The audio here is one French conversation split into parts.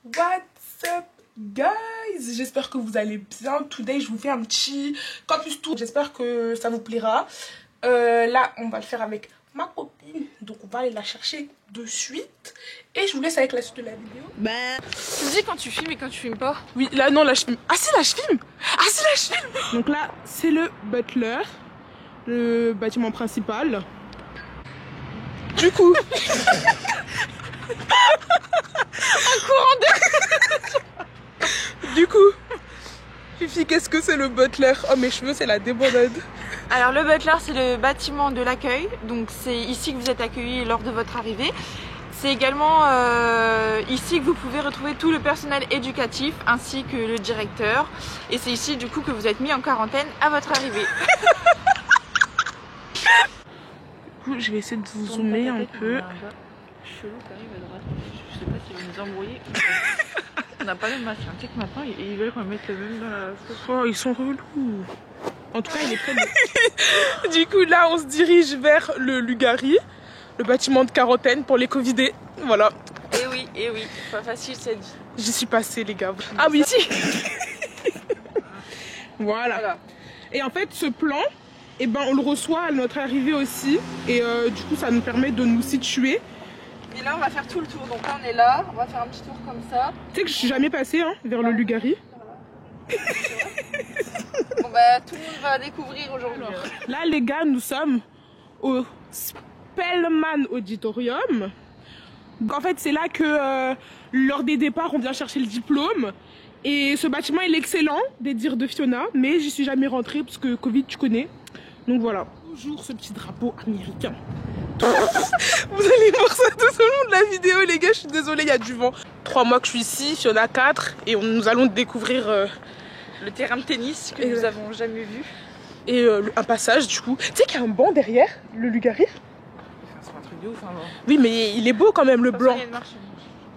What's up guys, j'espère que vous allez bien. Today je vous fais un petit campus tour, j'espère que ça vous plaira. Là on va le faire avec ma copine, donc on va aller la chercher de suite et je vous laisse avec la suite de la vidéo. Tu me dis quand tu filmes et quand tu filmes pas? Oui, là non, là je filme. Ah si, là je filme. Ah si, là je filme. Donc là c'est le Butler, le bâtiment principal. Du coup Du coup, Fifi, qu'est-ce que c'est le Butler? Oh, mes cheveux, c'est la débandade. Alors le Butler, c'est le bâtiment de l'accueil, donc c'est ici que vous êtes accueillis lors de votre arrivée. C'est également ici que vous pouvez retrouver tout le personnel éducatif ainsi que le directeur. Et c'est ici du coup que vous êtes mis en quarantaine à votre arrivée. Du coup, je vais essayer de vous zoomer un peu. Chelou qui arrive à droite. Je sais pas s'il va nous embrouiller. On n'a pas le masque. Tu sais que maintenant ils veulent qu'on mette le même dans la photo. Oh, ils sont relous. En tout cas, il est très beau. Du coup, là, on se dirige vers le Lugari, le bâtiment de quarantaine pour les Covidés. Voilà. Et oui, pas facile cette vie. J'y suis passée, les gars. Ah oui, si. Voilà. Et en fait, ce plan, eh ben, on le reçoit à notre arrivée aussi. Et du coup, ça nous permet de nous situer. Et là, on va faire tout le tour. Donc là, on est là. On va faire un petit tour comme ça. Tu sais que je suis jamais passée hein, vers le Lugari. Bon bah, tout le monde va découvrir aujourd'hui. Là, les gars, nous sommes au Spellman Auditorium. Donc, en fait, c'est là que lors des départs, on vient chercher le diplôme. Et ce bâtiment, il est excellent, des dires de Fiona, mais j'y suis jamais rentrée parce que Covid, tu connais. Donc voilà. Toujours ce petit drapeau américain. Vous allez voir ça tout au long de la vidéo, les gars. Je suis désolée, il y a du vent. 3 mois que je suis ici, Fiona 4, et nous allons découvrir le terrain de tennis que nous n'avons jamais vu. Et un passage, du coup. Tu sais qu'il y a un banc derrière le Lugari. C'est un truc de ouf, hein. Oui, mais il est beau quand même, le blanc.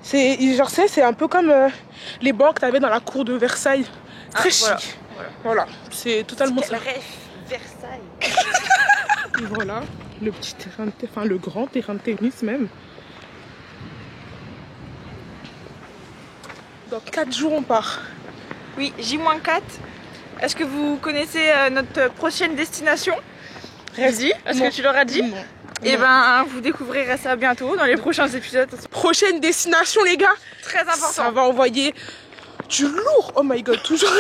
C'est genre, c'est un peu comme les bancs que t'avais dans la cour de Versailles. Très chic. Voilà, c'est totalement ça. Versailles. Et voilà, le petit terrain, enfin le grand terrain de tennis même. Dans 4 jours, on part. Oui, J-4. Est-ce que vous connaissez notre prochaine destination? Vas-y, est-ce que tu leur as dit? Non. Et ben, vous découvrirez ça bientôt dans les prochains épisodes. Prochaine destination, les gars. Très important. Ça va envoyer du lourd. Oh my god, toujours.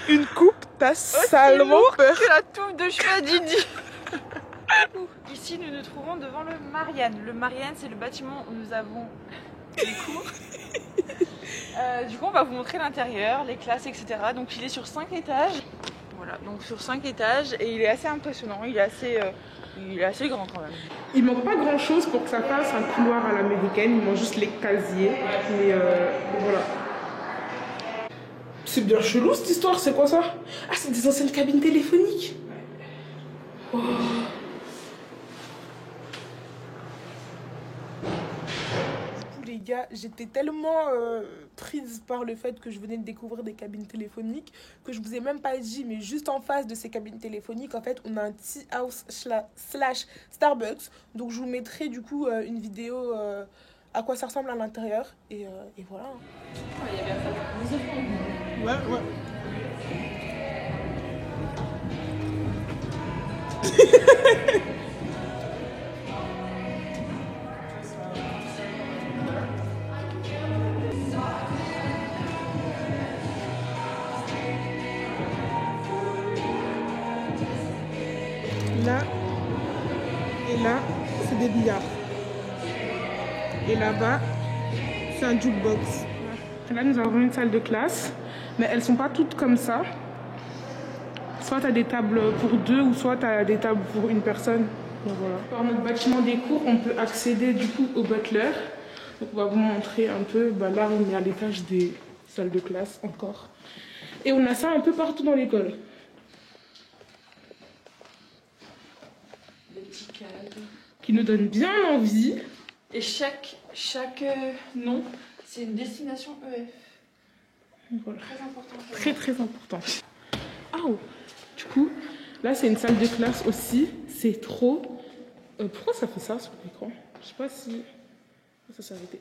Une coupe, t'as salement peur. Que la touffe de cheveux à Didi. Ici, nous nous trouvons devant le Marianne. Le Marianne, c'est le bâtiment où nous avons les cours. Du coup, on va vous montrer l'intérieur, les classes, etc. Donc, il est sur 5 étages. Voilà, donc sur 5 étages. Et il est assez impressionnant. Il est assez grand quand même. Il manque pas grand chose pour que ça fasse un couloir à l'américaine. Il manque juste les casiers. Mais voilà. C'est bien chelou cette histoire, c'est quoi ça? Ah, c'est des anciennes cabines téléphoniques. Oh. Les gars, j'étais tellement prise par le fait que je venais de découvrir des cabines téléphoniques que je vous ai même pas dit, mais juste en face de ces cabines téléphoniques, en fait, on a un tea house slash Starbucks. Donc je vous mettrai du coup une vidéo à quoi ça ressemble à l'intérieur et voilà. Ouais. Là et là, c'est des billards. Et là-bas, c'est un jukebox. Là, nous avons une salle de classe, mais elles sont pas toutes comme ça. Soit tu as des tables pour 2 ou soit tu as des tables pour une personne. Donc voilà. Par notre bâtiment des cours, on peut accéder du coup au Butler. Donc on va vous montrer un peu. Bah là, on est à l'étage des salles de classe encore. Et on a ça un peu partout dans l'école. Des petits cadres. Qui nous donnent bien envie. Et chaque nom, c'est une destination EF. Voilà. Très important. Très important. Oh. Du coup, là c'est une salle de classe aussi. C'est trop. Pourquoi ça fait ça sur l'écran? Je sais pas si. Ça s'est arrêté.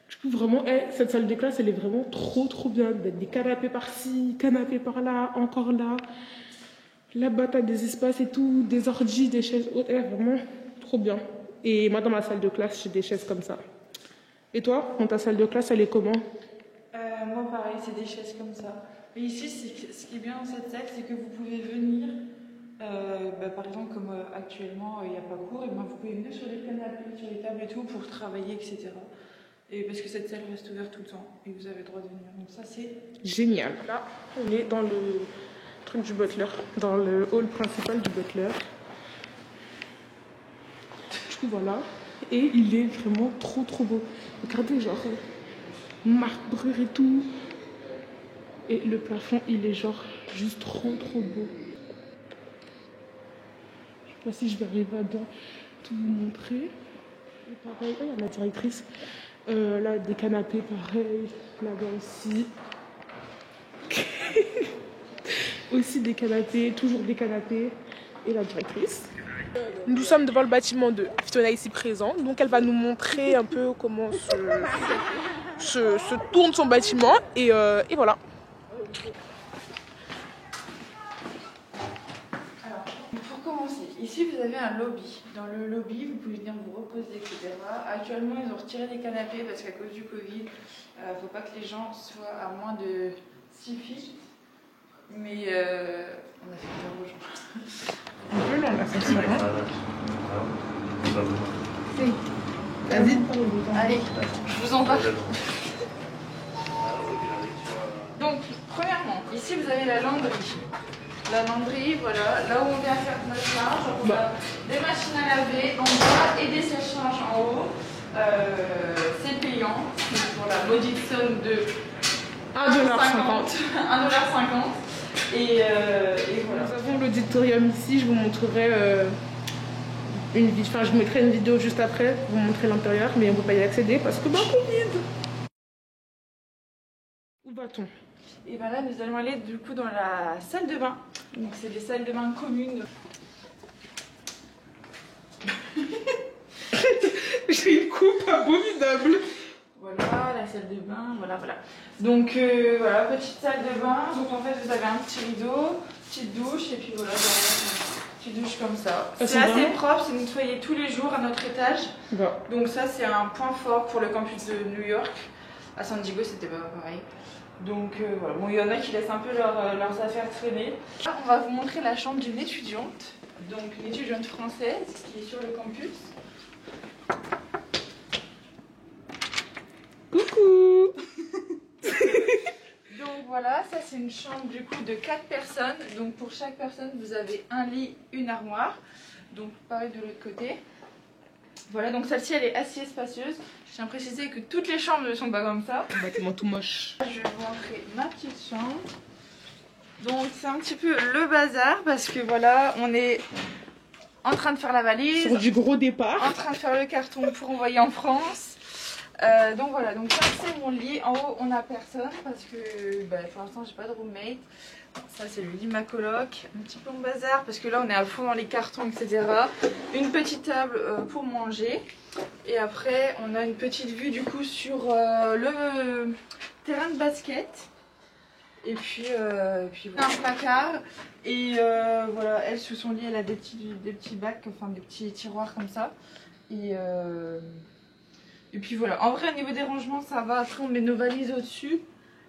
Du coup, vraiment, cette salle de classe, elle est vraiment trop bien. Des canapés par-ci, canapés par-là, encore là. Là-bas, t'as des espaces et tout, des ordi, des chaises hautes. Vraiment trop bien. Et moi, dans ma salle de classe, j'ai des chaises comme ça. Et toi, dans ta salle de classe, elle est comment? Moi, pareil, c'est des chaises comme ça. Et ici, ce qui est bien dans cette salle, c'est que vous pouvez venir, par exemple, comme actuellement, il n'y a pas cours, et ben, vous pouvez venir sur les canapés, sur les tables et tout, pour travailler, etc. Et parce que cette salle reste ouverte tout le temps, et vous avez le droit de venir. Donc ça, c'est génial. Là, on est dans le truc du Butler, dans le hall principal du Butler. Du coup, voilà. Et il est vraiment trop beau. Regardez, genre, marbrure et tout. Et le plafond, il est genre juste trop beau. Je sais pas si je vais arriver à bien tout vous montrer. Et pareil, il y a la directrice. Là, des canapés, pareil. Là-bas aussi. Aussi des canapés, toujours des canapés. Et la directrice. Nous sommes devant le bâtiment de Fiona ici présent. Donc, elle va nous montrer un peu comment se tourne son bâtiment. Et voilà. Alors, pour commencer, ici vous avez un lobby. Dans le lobby, vous pouvez venir vous reposer, etc. Actuellement, ils ont retiré les canapés parce qu'à cause du Covid, il ne faut pas que les gens soient à moins de 6 feet. Mais on a fait peur aux gens. On peut l'en faire ça. Vas-y. Allez, je vous en parle. Donc, premièrement, ici vous avez la lavanderie. La lavanderie, voilà, là où on vient faire notre linge, on a des machines à laver en bas et des sèche-linges en haut. C'est payant, c'est pour la maudite somme de 1,50 $. 1,50 $. Et voilà. Nous avons l'auditorium ici, je vous montrerai je vous mettrai une vidéo juste après pour vous montrer l'intérieur, mais on ne peut pas y accéder parce que Covid. Où va-t-on? Et bien là, nous allons aller du coup dans la salle de bain. Donc c'est des salles de bain communes. J'ai une coupe abominable. Voilà, la salle de bain, voilà. Donc voilà, petite salle de bain. Donc en fait, vous avez un petit rideau, petite douche, et puis voilà, petite douche comme ça. C'est assez propre, c'est nettoyé tous les jours à notre étage. Bon. Donc ça, c'est un point fort pour le campus de New York. À San Diego, c'était pas pareil. Donc voilà, bon, il y en a qui laissent un peu leurs affaires traîner. Là, on va vous montrer la chambre d'une étudiante, donc une étudiante française qui est sur le campus. Coucou. Donc voilà, ça c'est une chambre du coup de 4 personnes. Donc pour chaque personne, vous avez un lit, une armoire. Donc pareil de l'autre côté. Voilà, donc celle-ci elle est assez spacieuse. Je tiens à préciser que toutes les chambres ne sont pas comme ça. Un bâtiment tout moche. Je vais vous montrer ma petite chambre. Donc c'est un petit peu le bazar parce que voilà, on est en train de faire la valise. Sur du gros départ. En train de faire le carton pour envoyer en France. Donc voilà, donc ça c'est mon lit. En haut on n'a personne parce que pour l'instant j'ai pas de roommate. Ça c'est le lit de ma coloc, un petit peu en bazar parce que là on est à fond dans les cartons, etc. Une petite table pour manger. Et après on a une petite vue du coup sur le terrain de basket. Et puis voilà. Un placard. Et voilà, elle sous son lit elle a des petits bacs, enfin des petits tiroirs comme ça. Et puis voilà, en vrai au niveau des rangements ça va, après on met nos valises au-dessus.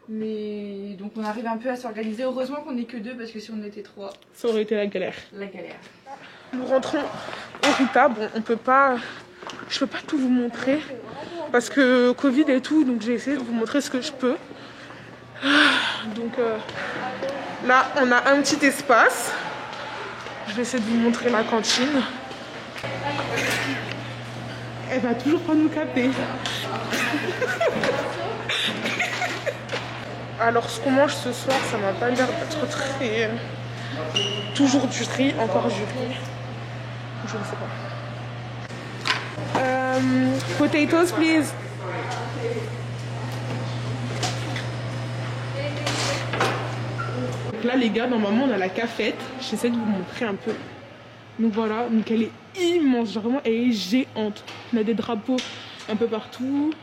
Mais donc on arrive un peu à s'organiser. Heureusement qu'on n'est que 2 parce que si on était 3, ça aurait été la galère. La galère. Nous rentrons au Rita. Bon, on peut pas. Je peux pas tout vous montrer parce que Covid et tout, donc j'ai essayé de vous montrer ce que je peux. Donc là, on a un petit espace. Je vais essayer de vous montrer la cantine. Elle va toujours pas nous capter. Alors ce qu'on mange ce soir, ça m'a pas l'air d'être très... Toujours du riz, encore du riz. Je ne sais pas. Potatoes, please. Donc là les gars, normalement on a la cafette. J'essaie de vous montrer un peu. Donc voilà, donc elle est immense, genre vraiment elle est géante. On a des drapeaux un peu partout.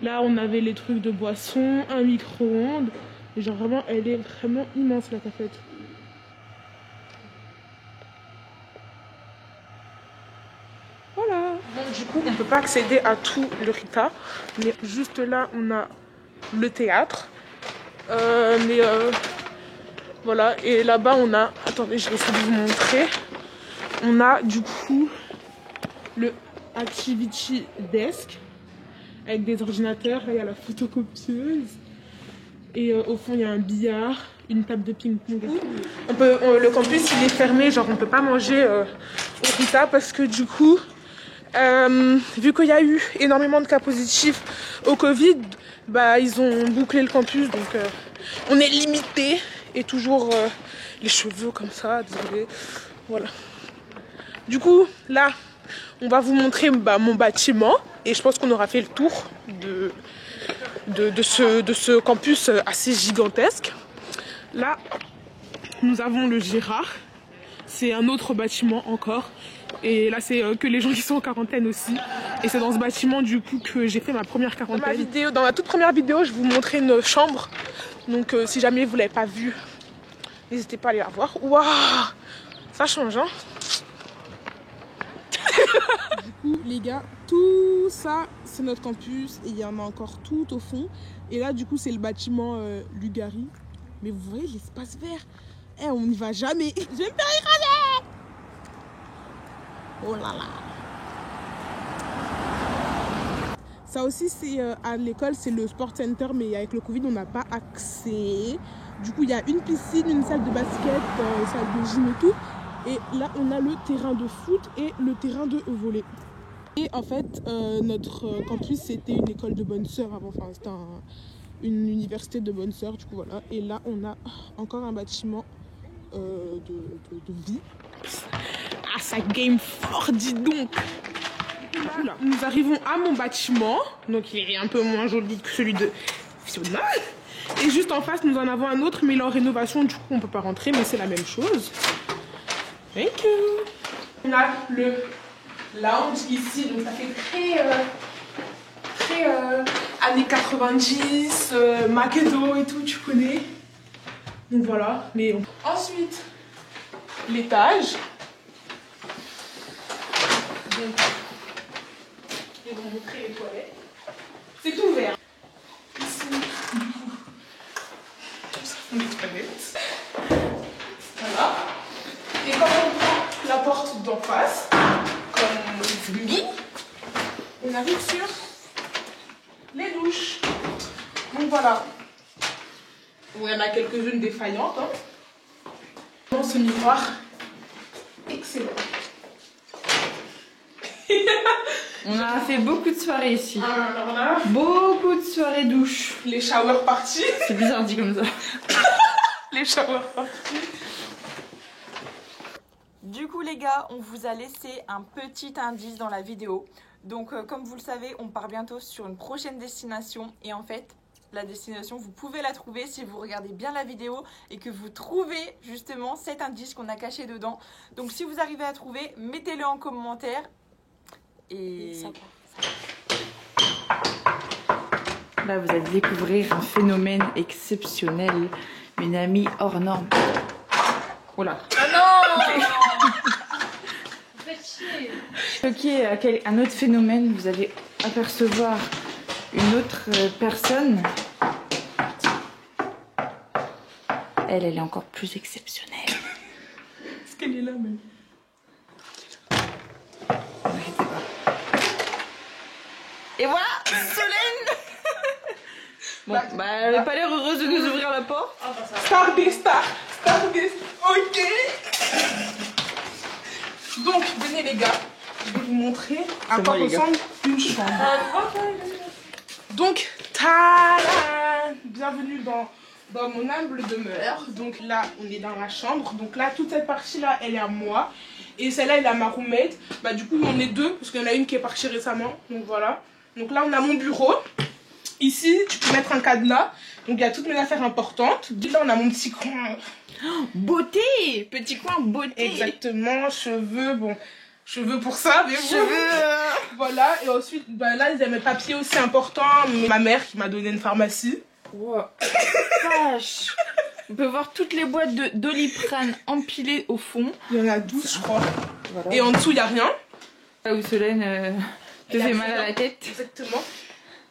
Là, on avait les trucs de boisson, un micro-ondes. Et genre vraiment, elle est vraiment immense la cafette. Voilà. Donc du coup, on ne peut pas accéder à tout le Rita. Mais juste là, on a le théâtre. Voilà. Et là-bas, on a... Attendez, je vais essayer de vous montrer. On a du coup le Activity Desk. Avec des ordinateurs. Là, il y a la photocopieuse. Et au fond, il y a un billard, une table de ping-pong. Le campus, il est fermé. Genre, on peut pas manger au Rita parce que du coup... vu qu'il y a eu énormément de cas positifs au Covid, bah, ils ont bouclé le campus, donc on est limité et toujours les cheveux comme ça, désolé. Voilà. Du coup, là, on va vous montrer mon bâtiment et je pense qu'on aura fait le tour de ce campus assez gigantesque. Là, nous avons le Gérard. C'est un autre bâtiment encore. Et là, c'est que les gens qui sont en quarantaine aussi. Et c'est dans ce bâtiment, du coup, que j'ai fait ma première quarantaine. Dans ma toute première vidéo, je vous montrais une chambre. Donc, si jamais vous ne l'avez pas vue, n'hésitez pas à aller la voir. Waouh, ça change, hein. Du coup, les gars, tout ça, c'est notre campus. Et il y en a encore tout au fond. Et là, du coup, c'est le bâtiment Lugari. Mais vous voyez l'espace vert. Eh, on n'y va jamais. Je vais me faire écraser. Oh là là. Ça aussi, c'est à l'école, c'est le sport center, mais avec le Covid, on n'a pas accès. Du coup, il y a une piscine, une salle de basket, une salle de gym et tout. Et là, on a le terrain de foot et le terrain de volley. Et en fait, notre campus, c'était une école de bonnes sœurs avant. Enfin, c'était une université de bonnes sœurs, du coup, voilà. Et là, on a encore un bâtiment de vie. Ah, ça game fort, dis donc. Là, nous arrivons à mon bâtiment. Donc, il est un peu moins joli que celui de Fiona. Et juste en face, nous en avons un autre, mais il est en rénovation. Du coup, on ne peut pas rentrer, mais c'est la même chose. Thank you. On a le lounge ici. Donc, ça fait très années 90, Makedo et tout, tu connais. Donc, voilà. Mais ensuite, l'étage. Donc, je vais vous montrer les toilettes. C'est ouvert. Ici, du coup, ça font des toilettes. Voilà. Et quand on prend la porte d'en face, comme vous dit, on arrive sur les douches. Donc voilà. Il y en a quelques-unes défaillantes. Hein. Dans ce miroir, excellent. On a fait beaucoup de soirées ici. Alors là, beaucoup de soirées douches. les shower parties. C'est bizarre dit comme ça. Les shower parties. Du coup les gars, on vous a laissé un petit indice dans la vidéo. Donc comme vous le savez, on part bientôt sur une prochaine destination. Et en fait, la destination, vous pouvez la trouver si vous regardez bien la vidéo et que vous trouvez justement cet indice qu'on a caché dedans. Donc si vous arrivez à trouver, mettez-le en commentaire. Et là, vous allez découvrir un phénomène exceptionnel, une amie hors norme. Oh là. Ah non. Ok, un autre phénomène, vous allez apercevoir une autre personne. Elle est encore plus exceptionnelle. Est-ce qu'elle est là même? Et voilà, Solène. Bon, bah, elle n'a pas l'air heureuse de nous ouvrir la porte. Star des stars. Ok. Donc, venez les gars, je vais vous montrer à quoi ressemble une chambre. Donc, tada! Bienvenue dans mon humble demeure. Donc là, on est dans la chambre. Donc là, toute cette partie-là, elle est à moi. Et celle-là, elle est à ma roommate. Bah du coup, on est deux, parce qu'il y en a une qui est partie récemment. Donc voilà. Donc là, on a mon bureau. Ici, tu peux mettre un cadenas. Donc il y a toutes mes affaires importantes. Là, on a mon petit coin. Beauté! Petit coin beauté! Exactement, cheveux, bon. cheveux pour ça, mais bon. Voilà, et ensuite, bah, là, il y a mes papiers aussi importants. Ma mère qui m'a donné une pharmacie. Wow. Vache. On peut voir toutes les boîtes de Doliprane empilées au fond. Il y en a 12, je crois. Voilà. Et en dessous, il n'y a rien. Là où Solène te fait mal à la tête. Exactement.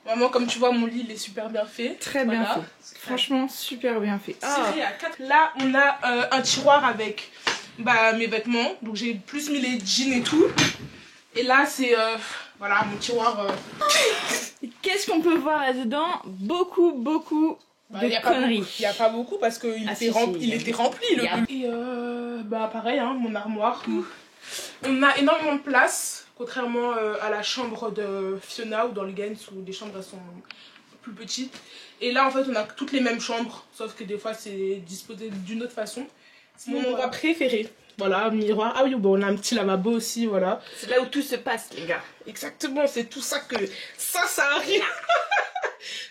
Maman, comme tu vois, mon lit, il est super bien fait. Très bien fait. Franchement, super bien fait. Ah. Là, on a un tiroir avec mes vêtements. Donc, j'ai plus mis les jeans et tout. Et là, c'est voilà, mon tiroir. Qu'est-ce qu'on peut voir là-dedans? Beaucoup de conneries. Il n'y a pas beaucoup parce qu'il était rempli. Et pareil, hein, mon armoire. On a énormément de place. Contrairement à la chambre de Fiona ou dans le Gens où les chambres elles sont plus petites. Et là en fait on a toutes les mêmes chambres, sauf que des fois c'est disposé d'une autre façon. C'est mon endroit préféré. Voilà, miroir. Ah oui, bon, on a un petit lavabo aussi, voilà. C'est là où tout se passe, les gars. Exactement, c'est tout ça que... Ça arrive.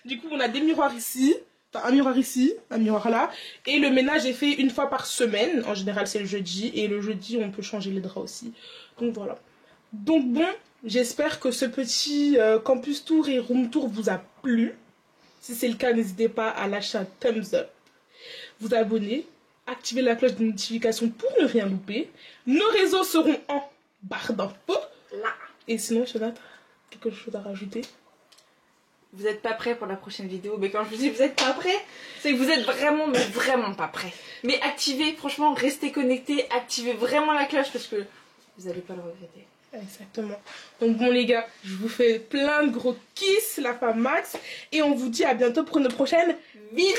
Du coup, on a des miroirs ici. Enfin, un miroir ici, un miroir là. Et le ménage est fait une fois par semaine. En général, c'est le jeudi. Et le jeudi, on peut changer les draps aussi. Donc voilà. Donc bon, j'espère que ce petit campus tour et room tour vous a plu. Si c'est le cas, n'hésitez pas à lâcher un thumbs up, vous abonner, activer la cloche de notification pour ne rien louper. Nos réseaux seront en barre d'infos. Là. Et sinon, Jonathan, quelque chose à rajouter? Vous n'êtes pas prêts pour la prochaine vidéo, mais quand je vous dis vous n'êtes pas prêts, c'est que vous êtes vraiment, mais vraiment pas prêts. Mais activez, franchement, restez connectés, activez vraiment la cloche parce que vous n'allez pas le regretter. Exactement. Donc bon les gars, je vous fais plein de gros kiss, la femme Max, et on vous dit à bientôt pour une prochaine vidéo.